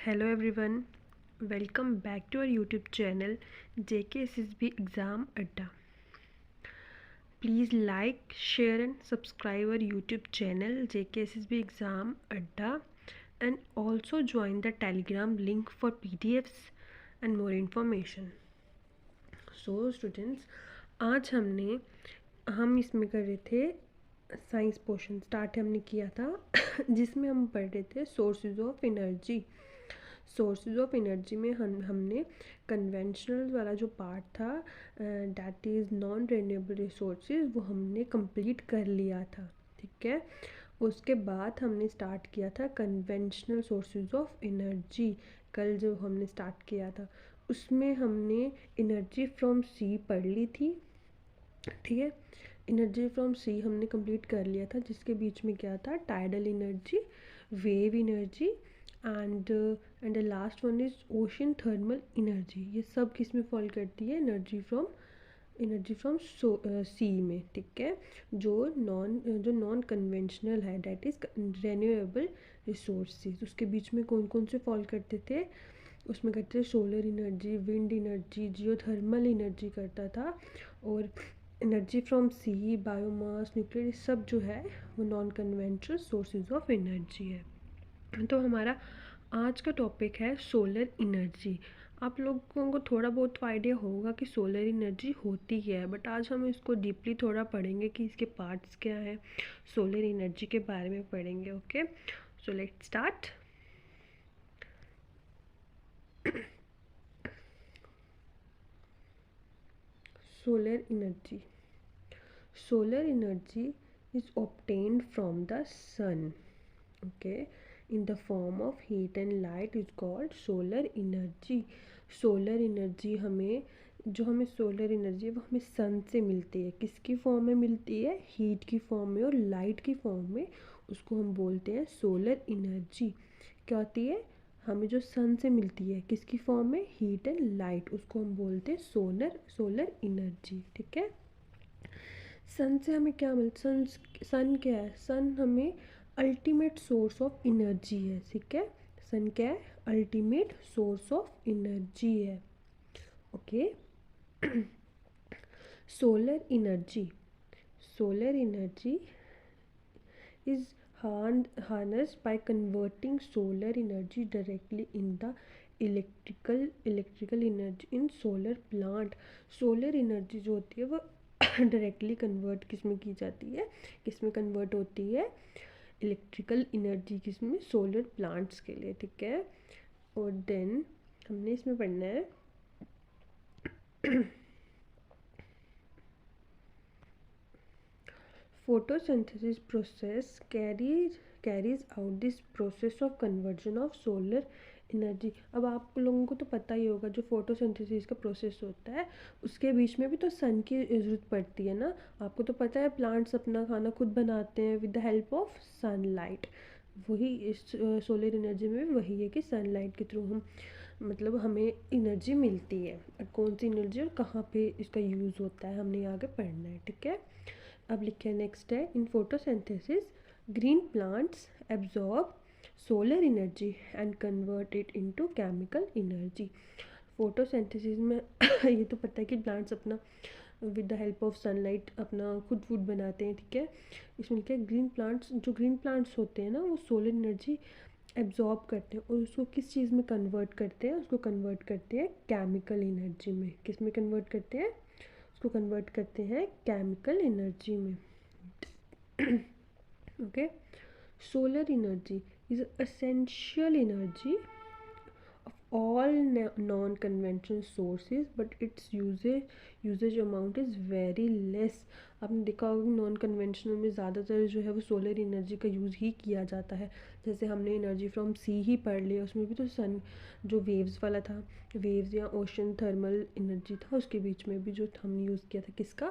Hello everyone, welcome back to our YouTube channel JKSSB Exam Adda. Please like, share and subscribe our YouTube channel JKSSB Exam Adda and also join the Telegram link for PDFs and more information. So students, आज हम इसमें कर रहे थे science portion start हमने किया था जिसमें हम पढ़ रहे थे sources of energy. Sources of energy में हमने कन्वेंशनल वाला जो पार्ट था that is non renewable resources वो हमने कंप्लीट कर लिया था। ठीक है, उसके बाद हमने स्टार्ट किया था कन्वेंशनल सोर्सेज ऑफ एनर्जी। कल जो हमने स्टार्ट किया था उसमें हमने एनर्जी फ्रॉम सी पढ़ ली थी। ठीक है, एनर्जी फ्रॉम सी हमने कंप्लीट कर लिया था, जिसके बीच में क्या था, tidal energy, wave energy and the last one is ocean thermal energy. ये सब किस में फॉल करती है, एनर्जी फ्रॉम सी में। ठीक है, जो नॉन कन्वेंशनल है दैट इज़ रिन्यूएबल रिसोर्सेज। उसके बीच में कौन कौन से फॉल करते थे, उसमें करते थे solar energy, wind energy, geothermal energy करता था, और energy from sea, biomass, nuclear, सब जो है वो non conventional sources of energy है। तो हमारा आज का टॉपिक है सोलर एनर्जी। आप लोगों को थोड़ा बहुत आइडिया होगा कि सोलर एनर्जी होती क्या है, बट आज हम इसको डीपली थोड़ा पढ़ेंगे कि इसके पार्ट्स क्या हैं, सोलर एनर्जी के बारे में पढ़ेंगे। Okay, so let's start. Solar energy is obtained from the sun, okay, in the form of heat and light is called solar energy. Solar energy हमें सोलर एनर्जी वो हमें सन से मिलती है। किसकी फॉर्म में मिलती है, हीट की फॉर्म में और लाइट की फॉर्म में। उसको हम बोलते हैं सोलर एनर्जी। क्या होती है, हमें जो सन से मिलती है किसकी फॉर्म में, हीट एंड लाइट, उसको हम बोलते हैं सोलर एनर्जी। ठीक है, सन से हमें क्या मिलता, सन क्या है, सन हमें अल्टीमेट सोर्स ऑफ एनर्जी है। ठीक है, सन क्या है, अल्टीमेट सोर्स ऑफ एनर्जी है। Okay, solar energy is harnessed by converting solar energy directly in the electrical energy in solar plant। Solar energy जो होती है वो डायरेक्टली कन्वर्ट किस में की जाती है, किस में कन्वर्ट होती है, इलेक्ट्रिकल एनर्जी किस में, सोलर प्लांट्स के लिए। ठीक है, और देन हमने इसमें पढ़ना है photosynthesis process carries out this process of conversion of solar energy. अब आप लोगों को तो पता ही होगा जो फोटोसिंथेसिस का प्रोसेस होता है उसके बीच में भी तो सन की ज़रूरत पड़ती है ना। आपको तो पता है प्लांट्स अपना खाना खुद बनाते हैं with the help of sunlight. वही इस सोलर एनर्जी में भी वही है कि सनलाइट के थ्रू मतलब हमें एनर्जी मिलती है। और कौन सी एनर्जी और कहाँ पे इसका यूज़ होता है हमने आगे पढ़ना है। ठीक है, अब लिखे नेक्स्ट है, in photosynthesis green plants absorb solar energy and convert it into chemical energy. Photosynthesis में ये तो पता है कि प्लांट्स अपना with the help of sunlight अपना खुद फूड बनाते हैं। ठीक है, इसमें क्या, ग्रीन प्लांट्स होते हैं ना वो सोलर एनर्जी एब्जॉर्ब करते हैं और उसको किस चीज़ में कन्वर्ट करते हैं, उसको कन्वर्ट करते हैं केमिकल एनर्जी में। किस में कन्वर्ट करते हैं, उसको कन्वर्ट करते हैं केमिकल एनर्जी में। Okay, solar energy is essential energy of all non-conventional sources but its usage amount is very less। आपने देखा होगा नॉन कन्वेंशनल में ज़्यादातर जो है वो सोलर एनर्जी का यूज़ ही किया जाता है। जैसे हमने एनर्जी फ्रॉम सी ही पढ़ लिया, उसमें भी तो सन जो वेव्स वाला था, वेव्स या ओशन थर्मल एनर्जी था, उसके बीच में भी जो हमने यूज़ किया था किसका,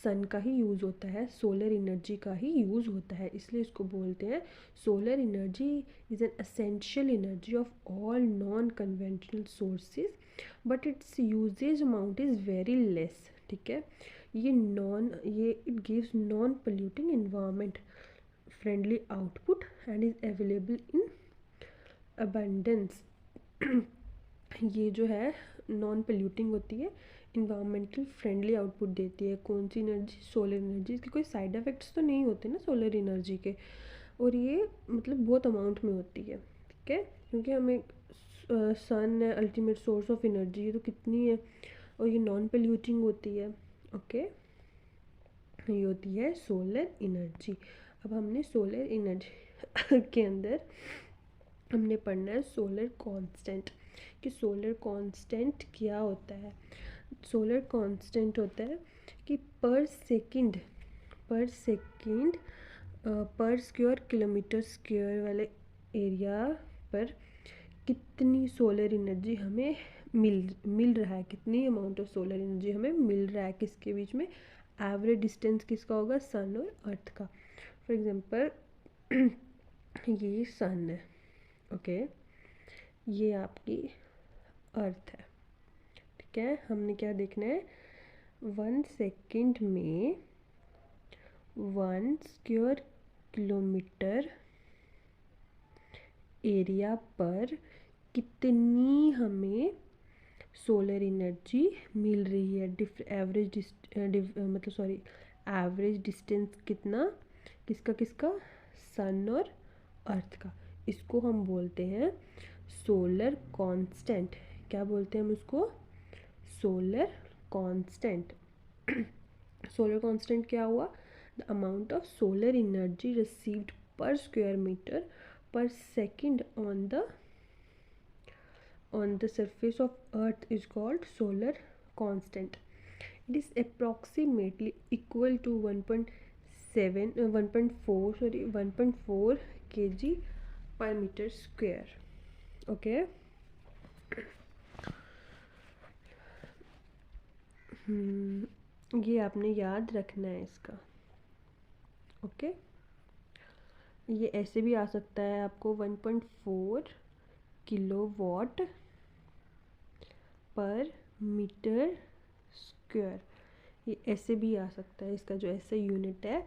सन का ही यूज़ होता है, सोलर एनर्जी का ही यूज़ होता है, इसलिए इसको बोलते हैं solar energy is an essential energy of all non conventional sources but its uses amount is very less. ठीक है, ये it gives non polluting environment friendly output and is available in abundance ये जो है नॉन पोल्यूटिंग होती है, environmental friendly output देती है। कौन सी एनर्जी? Solar energy. इसके कोई साइड इफ़ेक्ट्स तो नहीं होते ना सोलर एनर्जी के, और ये मतलब बहुत अमाउंट में होती है, ठीक है, क्योंकि हमें सन है अल्टीमेट सोर्स ऑफ एनर्जी, ये तो कितनी है, और ये नॉन पोल्यूटिंग होती है। ओके, ये होती है सोलर एनर्जी। अब हमने सोलर एनर्जी के अंदर हमने पढ़ना है सोलर कांस्टेंट, कि सोलर कांस्टेंट क्या होता है। सोलर कांस्टेंट होता है कि पर सेकंड पर स्क्वायर किलोमीटर स्क्वायर वाले एरिया पर कितनी सोलर एनर्जी हमें मिल रहा है, कितनी अमाउंट ऑफ सोलर एनर्जी हमें मिल रहा है, किसके बीच में? एवरेज डिस्टेंस किसका होगा? सन और अर्थ का। फॉर एग्जांपल ये सन है, ओके, ये आपकी अर्थ है, ठीक है। हमने क्या देखना है? 1 सेकंड में 1 स्क्वायर किलोमीटर एरिया पर कितनी हमें सोलर एनर्जी मिल रही है। एवरेज डिस्टेंस कितना? किसका किसका? सन और अर्थ का। इसको हम बोलते हैं सोलर कांस्टेंट। क्या बोलते हैं हम इसको? Solar constant. सोलर कांस्टेंट क्या हुआ? The amount of solar energy received per square metre per second on the surface of earth is called solar constant. It is approximately equal to 1.4 kg per meter square. Okay. ये आपने याद रखना है इसका, okay. ये ऐसे भी आ सकता है आपको 1.4 किलोवाट पर मीटर स्क्वायर, ये ऐसे भी आ सकता है। इसका जो ऐसे यूनिट है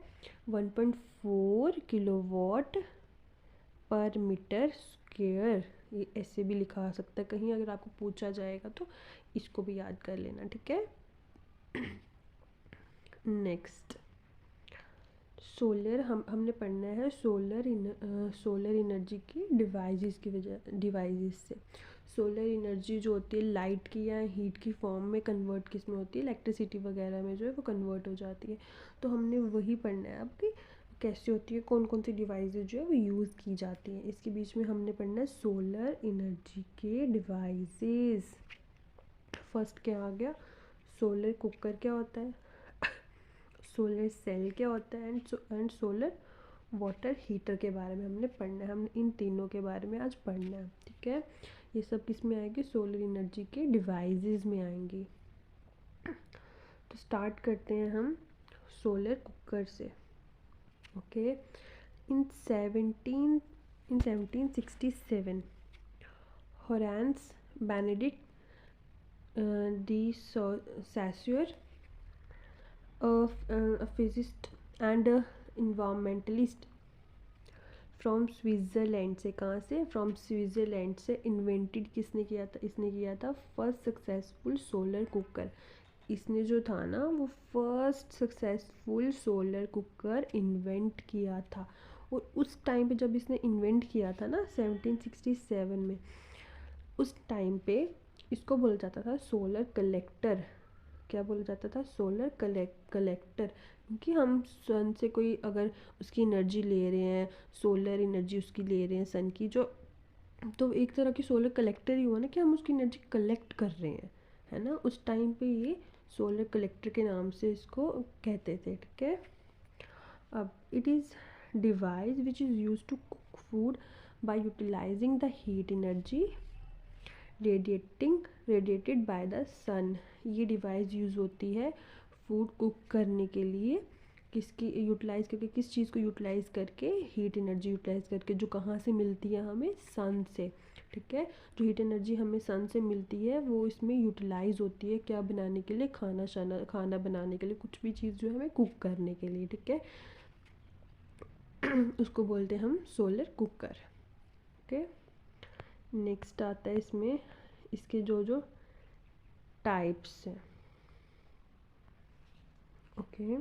1.4 किलोवाट पर मीटर स्क्वायर, ये ऐसे भी लिखा आ सकता है कहीं, अगर आपको पूछा जाएगा तो इसको भी याद कर लेना, ठीक है। नेक्स्ट सोलर, हमने पढ़ना है सोलर एनर्जी की डिवाइसेस से। सोलर एनर्जी जो होती है लाइट की या हीट की फॉर्म में कन्वर्ट किस में होती है? इलेक्ट्रिसिटी वगैरह में जो है वो कन्वर्ट हो जाती है। तो हमने वही पढ़ना है अब कि कैसे होती है, कौन कौन सी डिवाइसेस जो है वो यूज़ की जाती हैं। इसके बीच में हमने पढ़ना है सोलर एनर्जी के डिवाइसेस। फर्स्ट क्या आ गया? सोलर कुकर क्या होता है, सोलर सेल क्या होता है, एंड सोलर वाटर हीटर के बारे में हमने पढ़ना है। हमने इन तीनों के बारे में आज पढ़ना है, ठीक है। ये सब किस में आएगी? सोलर एनर्जी के डिवाइसेस में आएंगी। तो स्टार्ट करते हैं हम सोलर कुकर से, okay. In 1767 Horace Benedict de Saussure, a physicist and a environmentalist from Switzerland से, कहाँ से? फ्रॉम स्विट्ज़रलैंड से। इन्वेंटेड किसने किया था? इसने किया था फर्स्ट सक्सेसफुल सोलर कुकर। इसने जो था ना वो first successful solar cooker invent किया था। और उस टाइम पे जब इसने इन्वेंट किया था ना 1767 में, उस टाइम पे इसको बोला जाता था सोलर कलेक्टर। क्या बोला जाता था? Solar collector. क्योंकि हम सन से कोई अगर उसकी एनर्जी ले रहे हैं, सोलर एनर्जी उसकी ले रहे हैं सन की, जो तो एक तरह की सोलर कलेक्टर ही हुआ ना, कि हम उसकी एनर्जी कलेक्ट कर रहे हैं, है ना। उस टाइम पे ये सोलर कलेक्टर के नाम से इसको कहते थे, ठीक है। अब it is device which is use to cook food by utilising the heat energy radiated by the sun. ये डिवाइस यूज़ होती है फूड कुक करने के लिए, किसकी यूटिलाइज़ करके, किस चीज़ को यूटिलाइज़ करके? हीट एनर्जी यूटिलाइज़ करके, जो कहाँ से मिलती है हमें? सन से, ठीक है। जो हीट एनर्जी हमें सन से मिलती है वो इसमें यूटिलाइज़ होती है क्या बनाने के लिए? खाना बनाने के लिए, कुछ भी चीज़ जो है हमें कुक करने के लिए, ठीक है। उसको बोलते हैं हम सोलर कुकर, ओके। नेक्स्ट आता है इसमें इसके जो जो टाइप्स हैं। ओके,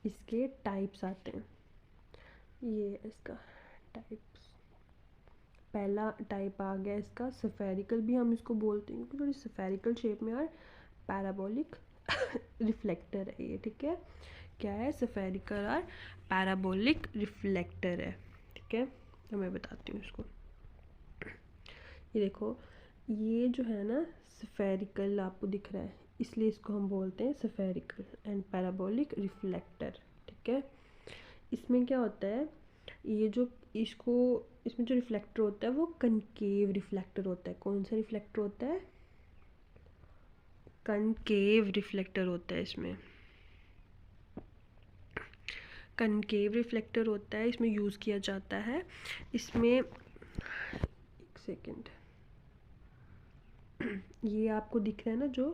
इसके टाइप्स आते हैं। ये इसका टाइप्स, पहला टाइप आ गया इसका स्फेरिकल, भी हम इसको बोलते हैं क्योंकि थोड़ी स्फेरिकल शेप में और पैराबोलिक रिफ्लेक्टर है ये, ठीक है। क्या है? स्फेरिकल और पैराबोलिक रिफ्लेक्टर है, ठीक है। तो मैं बताती हूँ इसको। ये देखो, ये जो है ना स्फेरिकल आपको दिख रहा है, इसलिए इसको हम बोलते हैं स्फेरिकल एंड पैराबोलिक रिफ्लेक्टर, ठीक है। इसमें क्या होता है, ये जो इसको इसमें जो रिफ्लेक्टर होता है वो कनकेव रिफ्लेक्टर होता है। कौन सा रिफ्लेक्टर होता है? कनकेव रिफ्लेक्टर होता है इसमें। कनकेव रिफ्लेक्टर होता है, इसमें यूज़ किया जाता है। इसमें एक सेकेंड, ये आपको दिख रहा है ना जो,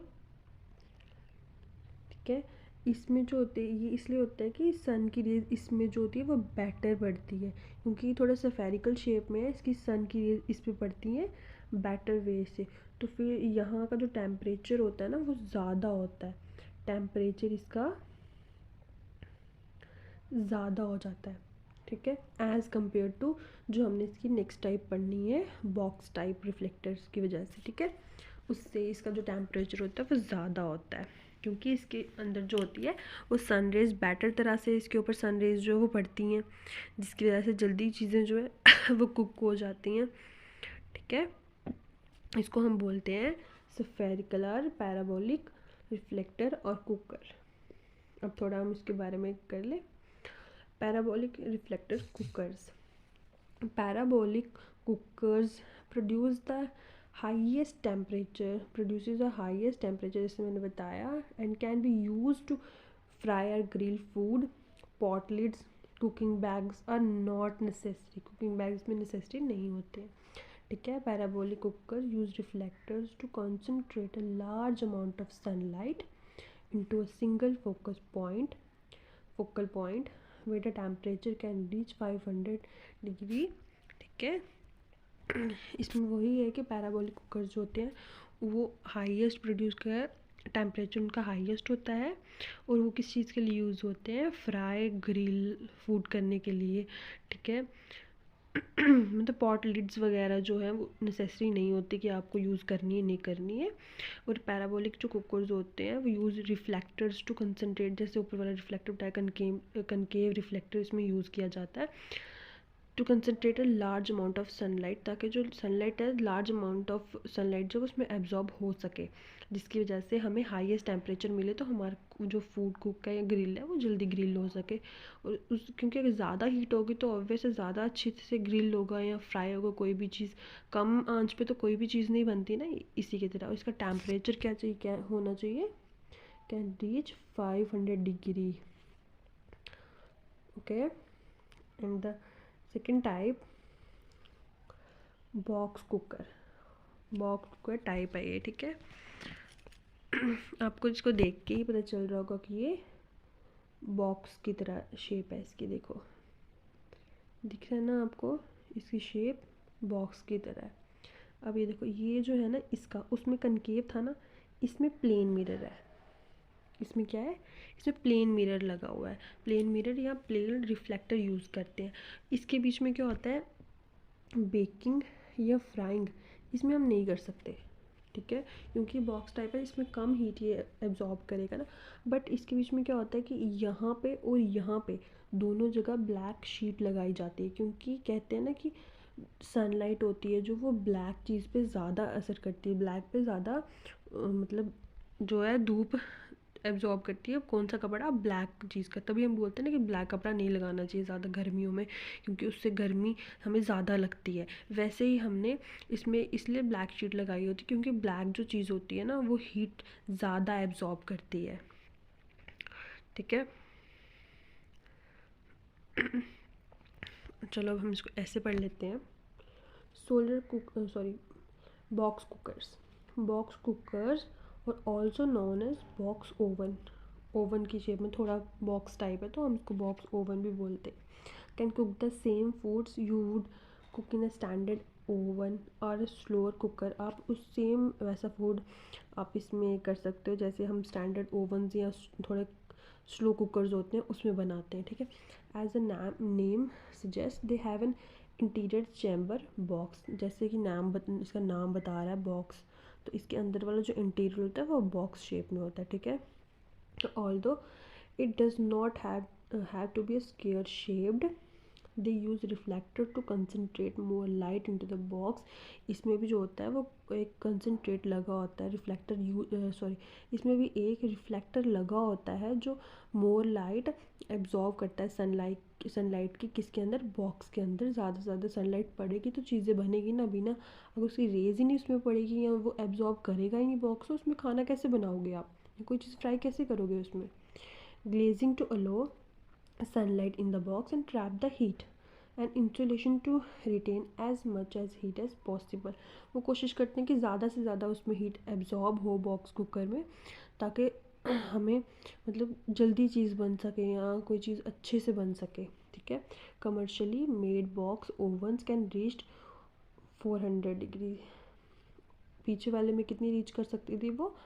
ठीक है। इसमें जो होते हैं ये इसलिए होता है कि सन की रेज इसमें जो होती है वो बेटर पड़ती है, क्योंकि थोड़ा स्फेरिकल शेप में है, इसकी सन की रेज इस पे पड़ती हैं बेटर वे से। तो फिर यहाँ का जो टेम्परेचर होता है ना वो ज़्यादा होता है, टेम्परेचर इसका ज़्यादा हो जाता है, ठीक है, एज़ कम्पेयर टू जो हमने इसकी नेक्स्ट टाइप पढ़नी है बॉक्स टाइप रिफ्लेक्टर्स की वजह से, ठीक है। उससे इसका जो टेम्परेचर होता है वो ज़्यादा होता है, क्योंकि इसके अंदर जो होती है वो सन रेज बेटर तरह से इसके ऊपर सन रेज जो है वो पड़ती हैं, जिसकी वजह से जल्दी चीज़ें जो है वो कुक हो जाती हैं, ठीक है। इसको हम बोलते हैं स्फेरिकल पैराबोलिक रिफ्लेक्टर और कुकर। अब थोड़ा हम इसके बारे में कर ले। Parabolic reflector cookers, parabolic cookers produce the highest temperature, produces the highest temperature जैसे मैंने बताया, and can be used to fry or grill food. Pot lids, cooking bags are not necessary, cooking bags में necessary नहीं होते, ठीक है। parabolic cooker use reflectors to concentrate a large amount of sunlight into a single focal point where the temperature can reach 500 degree, ठीक है। इसमें वही है कि पैराबोलिक कुकर जो होते हैं वो हाईएस्ट प्रोड्यूस कर, टेम्परेचर उनका हाईएस्ट होता है, और वो किस चीज़ के लिए यूज़ होते हैं? फ्राई ग्रिल फूड करने के लिए, ठीक है। मतलब पॉट लिड्स वगैरह जो है वो नेसेसरी नहीं होती कि आपको यूज़ करनी है नहीं करनी है। और पैराबोलिक जो कुकर्स होते हैं वो यूज़ रिफ्लेक्टर्स टू कंसनट्रेट, जैसे ऊपर वाला रिफ्लेक्टर होता है कनकेव रिफ्लेक्टर, इसमें यूज़ किया जाता है to concentrate a large amount of sunlight, ताकि जो सनलाइट है लार्ज अमाउंट ऑफ सनलाइट जो उसमें एब्जॉर्ब हो सके, जिसकी वजह से हमें हाईएस्ट टेम्परेचर मिले, तो हमारा जो फूड कुक है या ग्रिल है वो जल्दी ग्रिल हो सके। और उस क्योंकि अगर ज़्यादा हीट होगी तो ऑब्वियस ज़्यादा अच्छे से ग्रिल होगा या फ्राई होगा कोई भी चीज़, कम आंच पे तो कोई भी चीज़ नहीं बनती ना, इसी की तरह इसका टेम्परेचर क्या चाहिए, क्या होना चाहिए? Can reach 500 degree, okay. And the second type box cooker, box cooker type है ये, ठीक है। आपको इसको देख के ही पता चल रहा होगा कि ये बॉक्स की तरह शेप है इसकी, देखो दिख रहा है ना आपको, इसकी शेप बॉक्स की तरह है। अब ये देखो, ये जो है ना इसका, उसमें कनकेव था ना, इसमें प्लेन मिरर है। इसमें क्या है? इसमें प्लेन मिरर लगा हुआ है, प्लेन मिरर या प्लेन रिफ्लेक्टर यूज़ करते हैं। इसके बीच में क्या होता है? बेकिंग या फ्राइंग इसमें हम नहीं कर सकते, ठीक है, क्योंकि बॉक्स टाइप है, इसमें कम हीट ये एब्जॉर्ब करेगा ना। बट इसके बीच में क्या होता है कि यहाँ पे और यहाँ पे दोनों जगह ब्लैक शीट लगाई जाती है, क्योंकि कहते हैं ना कि सनलाइट होती है जो वो ब्लैक चीज़ पे ज़्यादा असर करती है, ब्लैक पे ज़्यादा मतलब जो है धूप एब्जॉर्ब करती है। कौन सा कपड़ा? ब्लैक चीज़ का। तभी हम बोलते हैं ना कि ब्लैक कपड़ा नहीं लगाना चाहिए ज़्यादा गर्मियों में, क्योंकि उससे गर्मी हमें ज़्यादा लगती है। वैसे ही हमने इसमें इसलिए ब्लैक शीट लगाई होती है, क्योंकि ब्लैक जो चीज़ होती है ना वो हीट ज़्यादा एब्जॉर्ब करती है, ठीक है। चलो अब हम इसको ऐसे पढ़ लेते हैं। Solar cook sorry box cookers, box cookers और also known as box oven, oven की शेप में, थोड़ा बॉक्स टाइप है तो हम इसको बॉक्स ओवन भी बोलते हैं। Can cook the same foods you would cook in a standard oven और स्लोअर कुकर। आप उस सेम वैसा फूड आप इसमें कर सकते हो जैसे हम स्टैंडर्ड ओवन्स या थोड़े स्लो कुकर्स होते हैं उसमें बनाते हैं, ठीक है। As a name suggest they have an interior chamber box, जैसे कि इसका नाम बता रहा है बॉक्स, तो इसके अंदर वाला जो इंटीरियर होता है वो बॉक्स शेप में होता है, ठीक है। Although it does not have to be square shaped, they use reflector to concentrate more light into the box। इसमें भी जो होता है वो एक कंसनट्रेट लगा होता है, इसमें भी एक रिफ्लेक्टर लगा होता है जो मोर लाइट एब्जॉर्व करता है सनलाइट की। किसके अंदर? बॉक्स के अंदर। ज़्यादा से ज़्यादा सनलाइट पड़ेगी तो चीज़ें बनेगी ना, बिना अगर उसकी रेज ही नहीं उसमें पड़ेगी या वो एब्जॉर्ब करेगा ही नहीं बॉक्स, तो उसमें खाना कैसे बनाओगे आप, कोई चीज़ फ्राई कैसे करोगे उसमें। Glazing to allow sunlight in the box and trap the heat and insulation to retain as much as heat as possible। वो कोशिश करते हैं कि ज़्यादा से ज़्यादा उसमें हीट एब्जॉर्ब हो बॉक्स कुकर में, ताकि हमें मतलब जल्दी चीज़ बन सके या कोई चीज़ अच्छे से बन सके, ठीक है। Commercially made box ओवन्स can reach 400 degree. पीछे वाले में कितनी रीच कर सकती थी वो?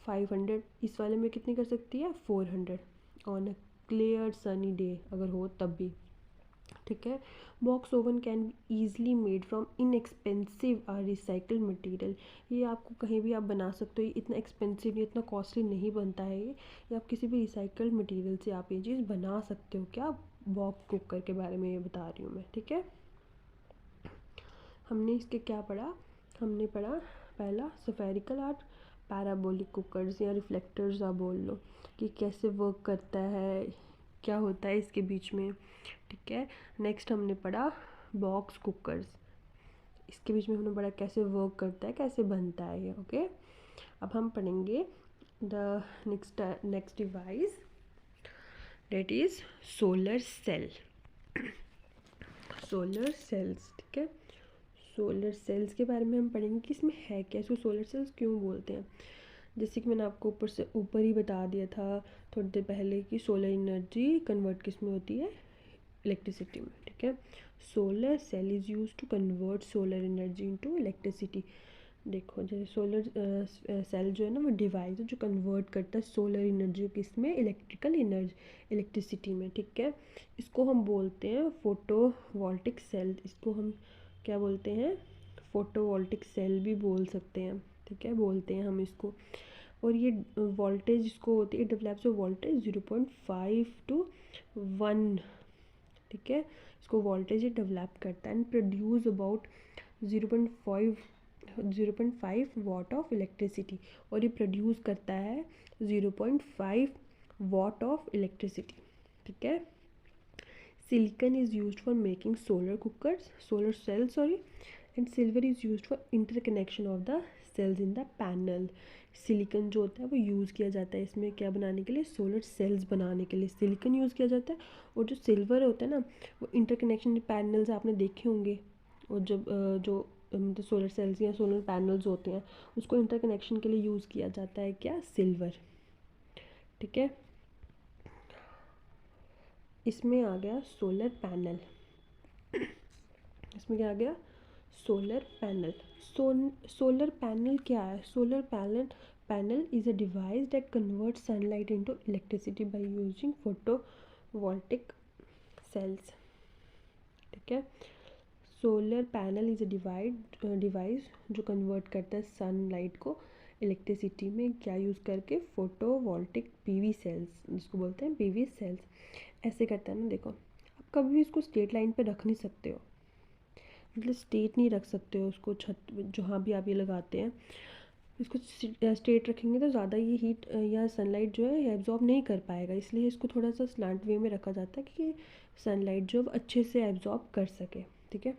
500। इस वाले में कितनी कर सकती है? 400 on a clear sunny day अगर हो तब भी, ठीक है। Box oven can be easily made from inexpensive और रिसाइकल मटेरियल। ये आपको कहीं भी आप बना सकते हो, ये इतना एक्सपेंसिव, ये इतना कॉस्टली नहीं बनता है ये आप किसी भी रिसाइकल मटेरियल से आप ये चीज़ बना सकते हो। क्या बॉक्स कुकर के बारे में ये बता रही हूँ मैं, ठीक है। हमने इसके क्या पढ़ा? हमने पढ़ा पहला स्फेरिकल और पैराबोलिक कुकर्स या रिफ्लेक्टर्स आप बोल लो, कि कैसे वर्क करता है, क्या होता है इसके बीच में, ठीक है। नेक्स्ट हमने पढ़ा बॉक्स कुकर्स, इसके बीच में हमने पढ़ा कैसे वर्क करता है, कैसे बनता है ये, ओके। अब हम पढ़ेंगे the next device, that is solar cell. Solar cells, ठीक है। सोलर सेल्स के बारे में हम पढ़ेंगे कि इसमें है क्या, इसको सोलर सेल्स क्यों बोलते हैं। जैसे कि मैंने आपको ऊपर ही बता दिया था थोड़ी देर पहले कि सोलर एनर्जी कन्वर्ट किस में होती है? इलेक्ट्रिसिटी में, ठीक है। Solar cell is use to convert solar energy into electricity. देखो जैसे सोलर सेल जो है ना वो डिवाइस है जो कन्वर्ट करता है सोलर एनर्जी को किस में? इलेक्ट्रिसिटी में, ठीक है। इसको हम बोलते हैं फोटोवोल्टिक सेल। इसको हम क्या बोलते हैं? फोटोवोल्टिक सेल भी बोल सकते हैं, ठीक है, बोलते हैं हम इसको। और ये वोल्टेज इसको होती है, डेवलप्स वोल्टेज 0.5 to 1, ठीक है। इसको वोल्टेज ये डेवलप करता है and produce about 0.5 watt of electricity, और ये प्रोड्यूस करता है 0.5 वाट ऑफ इलेक्ट्रिसिटी, ठीक है। Silicon is used for making solar cells sorry, and silver is used for interconnection of the cells in the panel. Silicon जो होता है वो यूज़ किया जाता है इसमें क्या बनाने के लिए? सोलर सेल्स बनाने के लिए सिलिकॉन यूज़ किया जाता है। और जो सिल्वर होता है ना वो इंटरकनेक्शन पैनल्स आपने देखे होंगे, और जब जो मतलब सोलर सेल्स या सोलर पैनल्स होते हैं उसको इंटरकनेक्शन के लिए यूज़ किया जाता है क्या? सिल्वर, ठीक है। इसमें आ गया सोलर पैनल। इसमें क्या आ गया? Solar panel. सोलर पैनल क्या है? Solar panel is a device that convert sunlight into electricity by using photovoltaic sales, ठीक है। Solar panel is a device जो कन्वर्ट करता है सनलाइट को इलेक्ट्रिसिटी में, क्या यूज़ करके? फोटोवोल्टिक पीवी सेल्स, जिसको बोलते हैं पीवी सेल्स। ऐसे करता है ना, देखो आप कभी भी इसको स्ट्रेट लाइन पे रख नहीं सकते हो, मतलब स्ट्रेट नहीं रख सकते हो उसको, छत जहाँ भी आप ये लगाते हैं इसको स्ट्रेट रखेंगे तो ज़्यादा ये हीट या सनलाइट जो है एब्जॉर्ब नहीं कर पाएगा, इसलिए इसको थोड़ा सा स्लांट वे में रखा जाता है कि सनलाइट जो अच्छे से एब्जॉर्ब कर सके, ठीक है।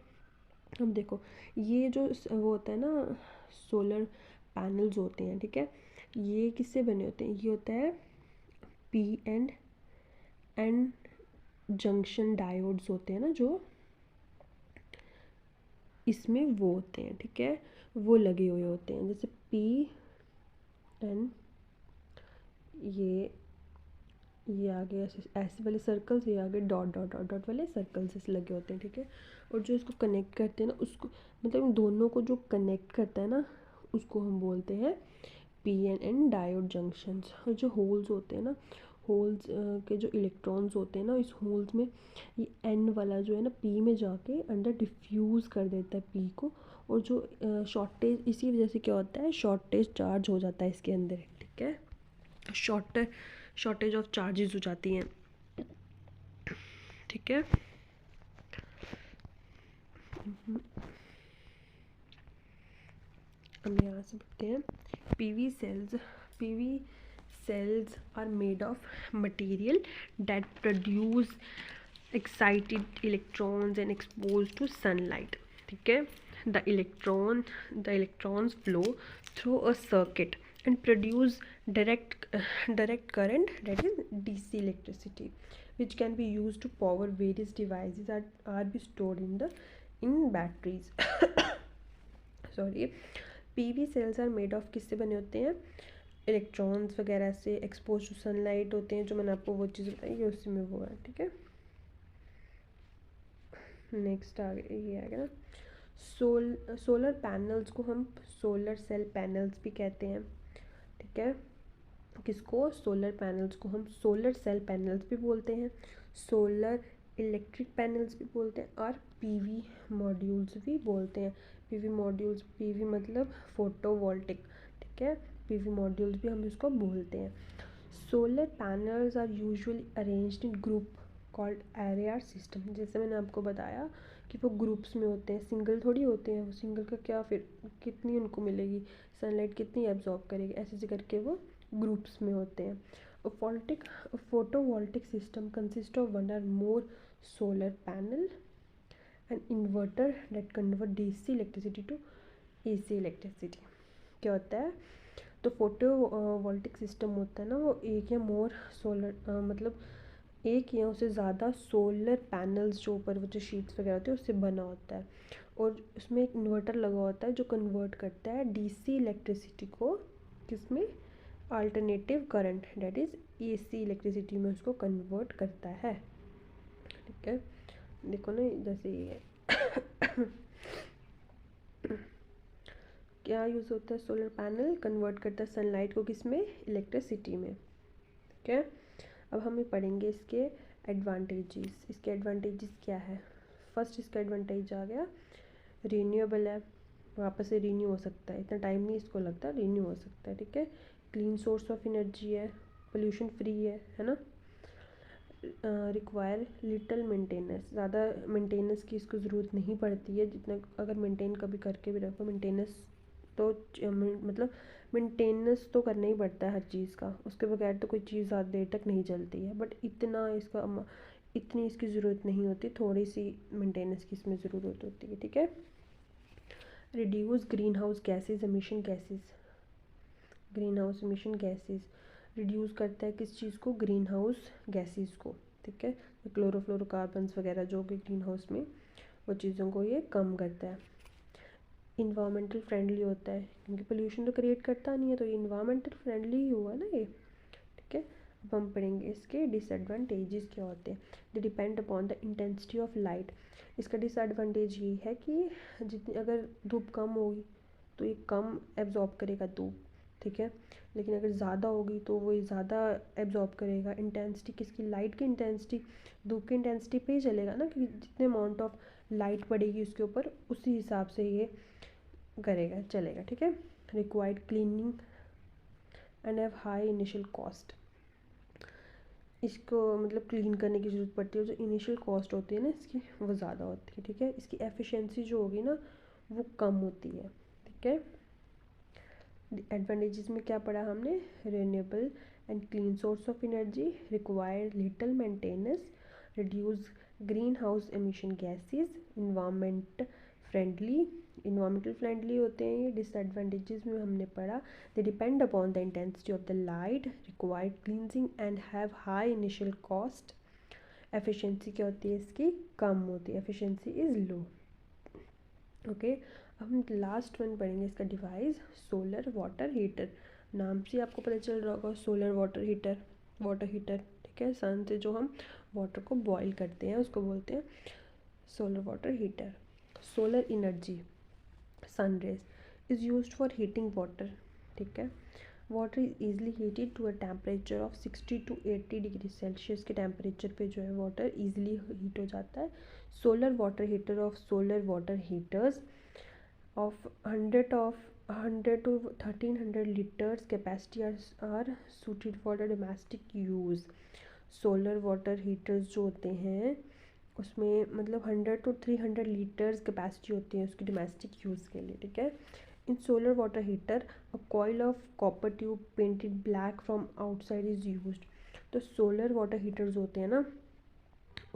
अब देखो ये जो वो होता है ना सोलर पैनल्स होते हैं, ठीक है, ये किससे बने होते हैं? ये होता है पी एंड जंक्शन डायोड्स होते हैं ना जो इसमें वो होते हैं, ठीक है, वो लगे हुए होते हैं। जैसे पी एन, ये ये आगे ऐसे ऐसे वाले सर्कल्स, ये आगे डॉट डॉट डॉट डॉट वाले सर्कल्स ऐसे लगे होते हैं, ठीक है। और जो इसको कनेक्ट करते हैं ना, उसको मतलब इन दोनों को जो कनेक्ट करता है ना, उसको हम बोलते हैं P N N diode junctions. और जो होल्स होते हैं ना, होल्स के जो इलेक्ट्रॉन्स होते हैं ना, इस होल्स में ये एन वाला जो है ना पी में जाके अंदर डिफ्यूज़ कर देता है पी को। और जो शॉर्टेज, इसी वजह से क्या होता है, शॉर्टेज चार्ज हो जाता है इसके अंदर, ठीक है। शॉर्टेज ऑफ चार्जेस हो जाती हैं, ठीक है। अब यहाँ से पढ़ते हैं PV sales. PV cells are made of material that produce excited electrons and exposed to sunlight, ठीक है। the electrons flow through a circuit and produce direct current, that is DC electricity, which can be used to power various devices that are be stored in batteries sorry. PV cells are made of किससे बने होते हैं, electrons वगैरह से, expose to sunlight होते हैं, जो मैंने आपको वो चीज़ बताई ये उसी में वो है, ठीक है। नेक्स्ट आगे ये आएगा ना, सोलर पैनल्स को हम सोलर सेल पैनल्स भी कहते हैं, ठीक है। किसको, सोलर पैनल्स को हम सोलर सेल पैनल्स भी बोलते हैं, सोलर इलेक्ट्रिक पैनल्स भी बोलते हैं, और पीवी मॉड्यूल्स भी बोलते हैं। पीवी मॉड्यूल्स, पीवी मतलब फोटोवोल्टिक, ठीक है। पीवी मॉड्यूल्स भी हम इसको बोलते हैं। Solar panels are usually arranged in group called array or system. जैसे मैंने आपको बताया कि वो ग्रुप्स में होते हैं, सिंगल थोड़ी होते हैं। वो सिंगल का क्या, फिर कितनी उनको मिलेगी सनलाइट, कितनी एब्जॉर्ब करेगी, ऐसे ऐसे करके वो ग्रुप्स में होते हैं। A photovoltaic system consists of one or more solar panel and inverter that convert DC electricity to AC electricity। क्या होता है, तो फोटोवोल्टिक सिस्टम होता है ना, वो एक या मोर सोलर मतलब एक या उससे ज़्यादा सोलर पैनल्स जो ऊपर वो जो शीट्स वगैरह होती है उससे बना होता है। और उसमें एक इन्वर्टर लगा होता है जो कन्वर्ट करता है डीसी इलेक्ट्रिसिटी को किसमें, alternative current, that is AC electricity में उसको कन्वर्ट करता है, ठीक है। देखो ना जैसे ये क्या यूज़ होता है, सोलर पैनल कन्वर्ट करता है सनलाइट को किसमें, इलेक्ट्रिसिटी में, ठीक है। अब हम ये पढ़ेंगे इसके एडवांटेजेस। इसके एडवांटेजेस क्या है, फर्स्ट इसका एडवांटेज आ गया रीन्यूएबल है, वापस से रीन्यू हो सकता है, इतना टाइम नहीं इसको लगता, रीन्यू हो सकता है, ठीक है। क्लीन सोर्स ऑफ एनर्जी है, पोल्यूशन फ्री है ना। रिक्वायर लिटल मेंटेनेंस, ज़्यादा मेंटेनेंस की इसको ज़रूरत नहीं पड़ती है, जितना अगर मेंटेन कभी करके भी रखो, मेंटेनेंस तो मतलब मेंटेनेंस तो करना ही पड़ता है हर चीज़ का, उसके बगैर तो कोई चीज़ ज़्यादा देर तक नहीं चलती है। बट इतनी इसकी ज़रूरत नहीं होती, थोड़ी सी मेंटेनेंस की इसमें ज़रूरत होती है, ठीक है। Reduce green house gases emission gases, green house emission gases reduce करता है किस चीज़ को, ग्रीन हाउस गैसेज को, ठीक है। क्लोरोफ्लोरोकार्बन्स वगैरह जो कि ग्रीन हाउस में, वो चीज़ों को ये कम करता है। इन्वामेंटल फ्रेंडली होता है, क्योंकि पोल्यूशन तो क्रिएट करता नहीं है, तो ये इन्वामेंटल फ्रेंडली ही हुआ ना ये, ठीक है। अब हम पढ़ेंगे इसके डिसएडवांटेजेस क्या होते हैं। They depend upon the intensity of light. इसका डिसएडवांटेज ये है कि जितनी अगर धूप कम होगी तो ये कम एब्जॉर्ब करेगा धूप, ठीक है। लेकिन अगर ज़्यादा होगी तो वो ज़्यादा एब्जॉर्ब करेगा। इंटेंसिटी किसकी, लाइट की इंटेंसिटी, धूप की इंटेंसिटी पे ही चलेगा ना, कि जितने अमाउंट ऑफ लाइट पड़ेगी उसके ऊपर उसी हिसाब से ये करेगा, चलेगा, ठीक है। Required cleaning and have high initial cost. इसको मतलब क्लीन करने की ज़रूरत पड़ती है, जो इनिशियल कॉस्ट होती है ना इसकी वो ज़्यादा होती है, ठीक है। इसकी एफिशिएंसी जो होगी ना वो कम होती है, ठीक है। एडवांटेजेस में क्या पढ़ा हमने, renewable and clean source of energy, require little maintenance, reduce green house emission gases, environmental friendly होते हैं ये। डिसएडवांटेजेस में हमने पढ़ा, they depend upon the intensity of the light, required cleansing and have high initial cost. Efficiency क्या होती है इसकी, कम होती है, एफिशिएंसी इज़ लो, ओके। अब हम लास्ट वन पढ़ेंगे इसका डिवाइस, सोलर वाटर हीटर। नाम से आपको पता चल रहा होगा सोलर वाटर हीटर, ठीक ठीक है। सन से जो हम वाटर को बॉईल करते हैं उसको बोलते हैं solar water heater. Solar energy sun rays is used for heating water, ठीक है। Water is easily heated to a temperature of 60 to 80 degree Celsius के टेम्परेचर पे जो है वाटर ईजिली हीट हो जाता है। Solar water heater of solar water heaters of 100 to 1300 liters capacity are suited for the domestic use। Solar water heaters जो होते हैं उसमें मतलब 100 to 300 लीटर्स कैपेसिटी होती है उसकी डोमेस्टिक यूज़ के लिए, ठीक है। In solar water heater a coil of copper tube painted black from outside is used. तो सोलर वाटर हीटर्स होते हैं ना,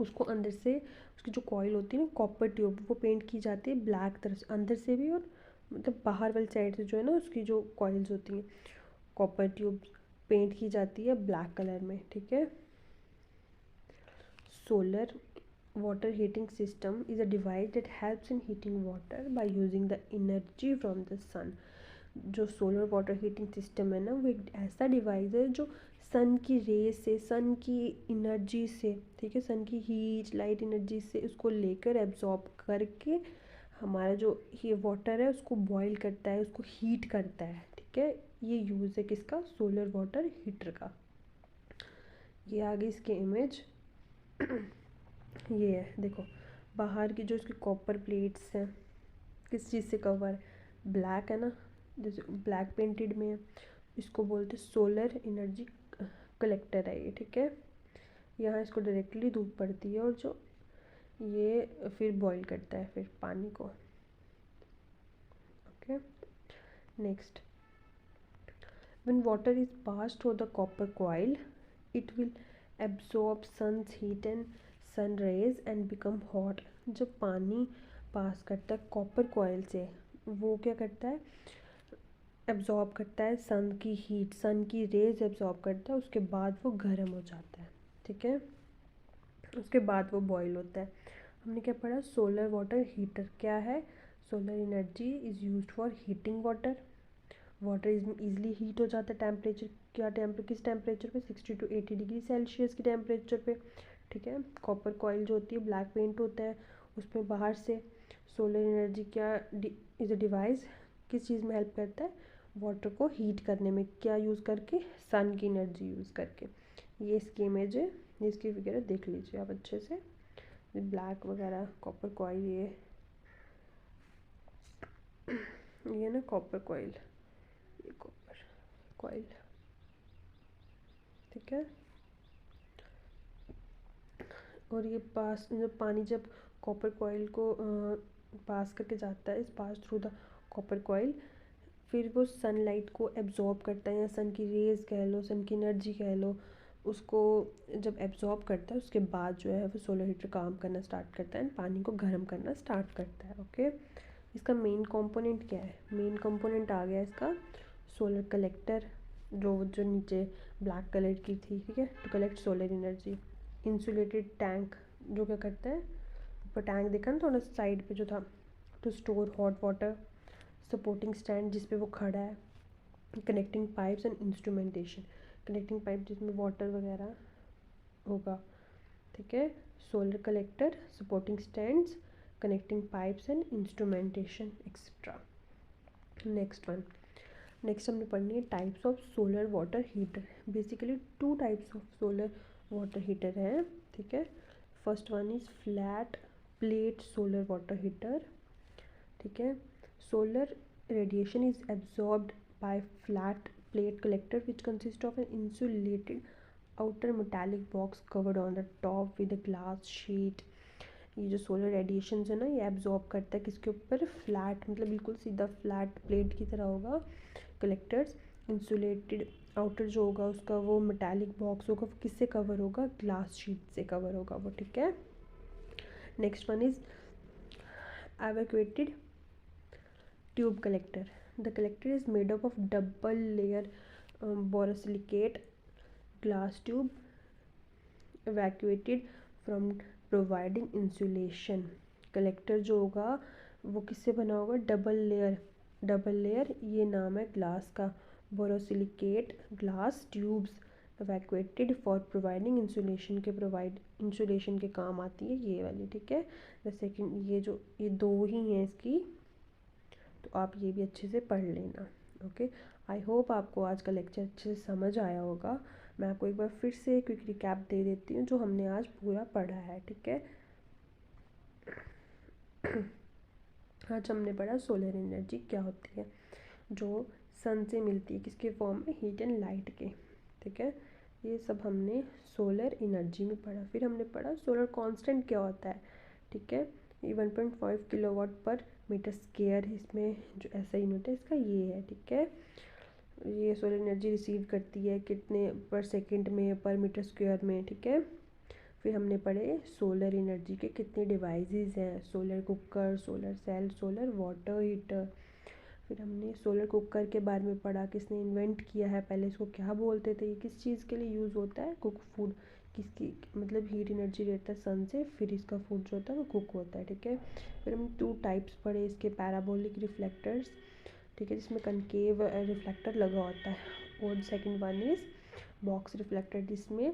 उसको अंदर से उसकी जो कॉइल होती है ना कॉपर ट्यूब, वो पेंट की जाती है ब्लैक तरह से, अंदर से भी और मतलब बाहर वाली साइड से जो है ना उसकी जो कॉइल्स होती हैं कॉपर ट्यूब पेंट की जाती है ब्लैक कलर में, ठीक है। Solar water heating system is a device that helps in heating water by using the energy from the sun। जो सोलर वाटर हीटिंग सिस्टम है ना वो एक ऐसा डिवाइस है जो सन की रेस से, सन की एनर्जी से, ठीक है, सन की हीट लाइट एनर्जी से उसको लेकर एब्जॉर्ब करके हमारा जो ये वाटर है उसको बॉईल करता है, उसको हीट करता है, ठीक है। ये यूज़ है किसका, सोलर वाटर हीटर का। ये आ गई इसकी इमेज। ये है देखो, बाहर की जो इसकी कॉपर प्लेट्स हैं किस चीज़ से कवर, ब्लैक है ना, जैसे ब्लैक पेंटेड में है, इसको बोलते सोलर एनर्जी कलेक्टर है ये, ठीक है। यहाँ इसको डायरेक्टली धूप पड़ती है और जो ये फिर बॉईल करता है फिर पानी को, okay. Next, when water is passed through the copper coil it will absorb sun's heat and sun rays and become hot। जब पानी पास करता है कॉपर कॉइल से वो क्या करता है, एब्जॉर्ब करता है सन की हीट, सन की रेज एब्जॉर्ब करता है, उसके बाद वो गर्म हो जाता है, ठीक है। उसके बाद वो बॉईल होता है। हमने क्या पढ़ा, सोलर वाटर हीटर क्या है, solar energy is used for heating water. Water easily heat हो जाता है टेम्परेचर, क्या किस टेम्परेचर पे, 60 to 80 डिग्री सेल्सियस के टेम्परेचर पे, ठीक है। कॉपर कॉइल जो होती है ब्लैक पेंट होता है उसमें बाहर से। सोलर एनर्जी क्या इज़ अ डिवाइस, किस चीज़ में हेल्प करता है, वाटर को हीट करने में, क्या यूज़ करके, सन की एनर्जी यूज़ करके। ये इसकी इमेज है, ये इसकी फिगर है, देख लीजिए आप अच्छे से। ब्लैक वगैरह कॉपर कॉइल, ये ना कॉपर कॉइल, ये कॉपर कॉइल, ठीक है। और ये पास जब पानी जब कॉपर कॉइल को पास करके जाता है, इस pass through the copper coil, फिर वो सनलाइट को एब्जॉर्ब करता है या सन की रेज कह लो, सन की एनर्जी कह लो, उसको जब एब्जॉर्ब करता है उसके बाद जो है वो सोलर हीटर काम करना स्टार्ट करता है, पानी को गर्म करना स्टार्ट करता है, ओके। इसका मेन कंपोनेंट क्या है, मेन कंपोनेंट आ गया इसका सोलर कलेक्टर, जो नीचे ब्लैक कलर की थी, ठीक है, to collect solar energy. Insulated tank जो क्या करता है, ऊपर टैंक देखा ना थोड़ा साइड पे जो था, to store hot water. Supporting stand जिस पे वो खड़ा है। Connecting pipes and instrumentation, connecting pipe जिसमें वाटर वगैरह होगा, ठीक है। Solar collector, supporting stands, connecting pipes and instrumentation etcetera. Next हमने पढ़नी है types of solar water heater. Basically 2 types of solar water heater है, ठीक है। First one is flat plate solar water heater, ठीक है। Solar radiation is absorbed bye flat plate collector which consist of an insulated outer metallic box covered on the top with a glass sheet. ये जो solar radiation है ना ये absorb करता है किसके ऊपर, फ्लैट, मतलब बिल्कुल सीधा फ्लैट प्लेट की तरह होगा कलेक्टर्स। इंसुलेटेड आउटर जो होगा उसका वो मेटालिक बॉक्स होगा, वो किससे कवर होगा, ग्लास शीट से कवर होगा वो, ठीक है। Next one is evacuated tube collector. The collector is made up of double layer borosilicate glass tube evacuated from providing insulation। Collector जो होगा वो किससे बना होगा, डबल लेयर ये नाम है ग्लास का, borosilicate glass tubes evacuated for providing insulation के काम आती है ये वाली, ठीक है। द सेकेंड, ये दो ही हैं इसकी, तो आप ये भी अच्छे से पढ़ लेना। ओके, आई होप आपको आज का लेक्चर अच्छे से समझ आया होगा। मैं आपको एक बार फिर से क्विक रिकैप दे देती हूँ जो हमने आज पूरा पढ़ा है, ठीक है। आज हमने पढ़ा सोलर एनर्जी क्या होती है, जो सन से मिलती है, किसके फॉर्म में, हीट एंड लाइट के, ठीक है। ये सब हमने सोलर एनर्जी में पढ़ा। फिर हमने पढ़ा सोलर कांस्टेंट क्या होता है, ठीक है। ये 1.5 किलोवाट पर मीटर स्क्वायर, इसमें जो ऐसा यूनिट है इसका ये है, ठीक है। ये सोलर एनर्जी रिसीव करती है कितने पर सेकंड में, पर मीटर स्क्वायर में, ठीक है। फिर हमने पढ़े सोलर एनर्जी के कितने डिवाइसेस हैं, solar cooker, solar cell, solar water heater. फिर हमने सोलर कुकर के बारे में पढ़ा, किसने इन्वेंट किया है, पहले इसको क्या बोलते थे, ये किस चीज़ के लिए यूज़ होता है, कुक फूड, किसकी मतलब हीट एनर्जी रहता है सन से, फिर इसका फूड जो होता है वो कुक होता है, ठीक है। फिर हम 2 टाइप्स पढ़े इसके, पैराबोलिक रिफ्लेक्टर्स, ठीक है, जिसमें कनकेव रिफ्लेक्टर लगा होता है, और second one is box reflector, जिसमें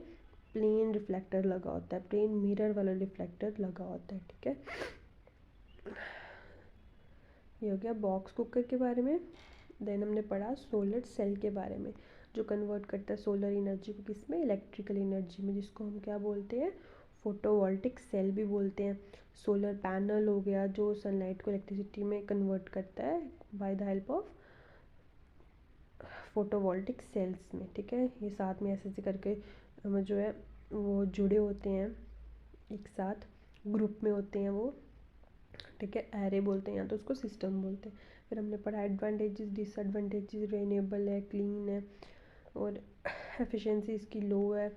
प्लेन रिफ्लेक्टर लगा होता है, प्लेन मिरर वाला रिफ्लेक्टर लगा होता है, ठीक है। ये हो गया बॉक्स कुकर के बारे में। देन हमने पढ़ा सोलर सेल के बारे में, जो कन्वर्ट करता है सोलर एनर्जी को किस में, इलेक्ट्रिकल एनर्जी में, जिसको हम क्या बोलते हैं, फोटोवोल्टिक सेल भी बोलते हैं। सोलर पैनल हो गया जो सनलाइट को इलेक्ट्रिसिटी में कन्वर्ट करता है by the help of photovoltaic sales में, ठीक है। ये साथ में ऐसे करके जो है वो जुड़े होते हैं, एक साथ ग्रुप में होते हैं वो, ठीक है। एरे बोलते हैं या तो उसको सिस्टम बोलते हैं। फिर हमने पढ़ा एडवांटेजेस, डिसएडवांटेजेस, रेन्यूएबल है, क्लीन है, और एफिशिएंसी इसकी लो है,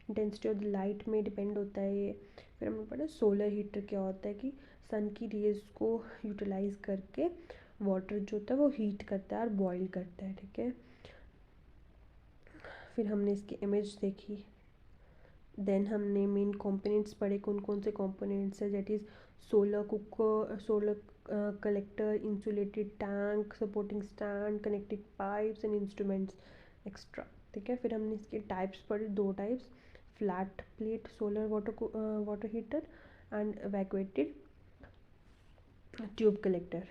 इंटेंसिटी ऑफ द लाइट में डिपेंड होता है ये। फिर हमने पढ़ा सोलर हीटर क्या होता है, कि सन की रेज को यूटिलाइज करके वाटर जो होता है वो हीट करता है और बॉयल करता है, ठीक है। फिर हमने इसकी इमेज देखी। देन हमने मेन कंपोनेंट्स पढ़े, कौन कौन से कंपोनेंट्स है, that is solar cooker, solar collector, insulated tank, supporting stand, connecting pipes and instruments extra, ठीक है। फिर हमने इसके टाइप्स पढ़े, 2 types, flat plate solar water heater and evacuated tube collector.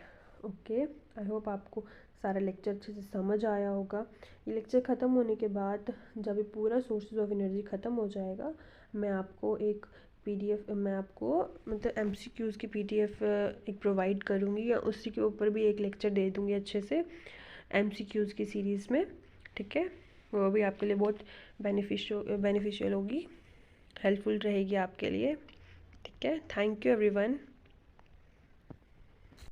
Okay, I hope आपको सारा लेक्चर अच्छे से समझ आया होगा। ये लेक्चर ख़त्म होने के बाद जब ये पूरा सोर्सेज ऑफ एनर्जी ख़त्म हो जाएगा, मैं आपको एक PDF, मैं आपको मतलब MCQs की PDF एक प्रोवाइड करूँगी, या उसी के ऊपर भी एक लेक्चर दे दूँगी अच्छे से MCQs की सीरीज़ में, ठीक है। वो भी आपके लिए बहुत बेनिफिशियल होगी, हेल्पफुल रहेगी आपके लिए, ठीक है। Thank you everyone.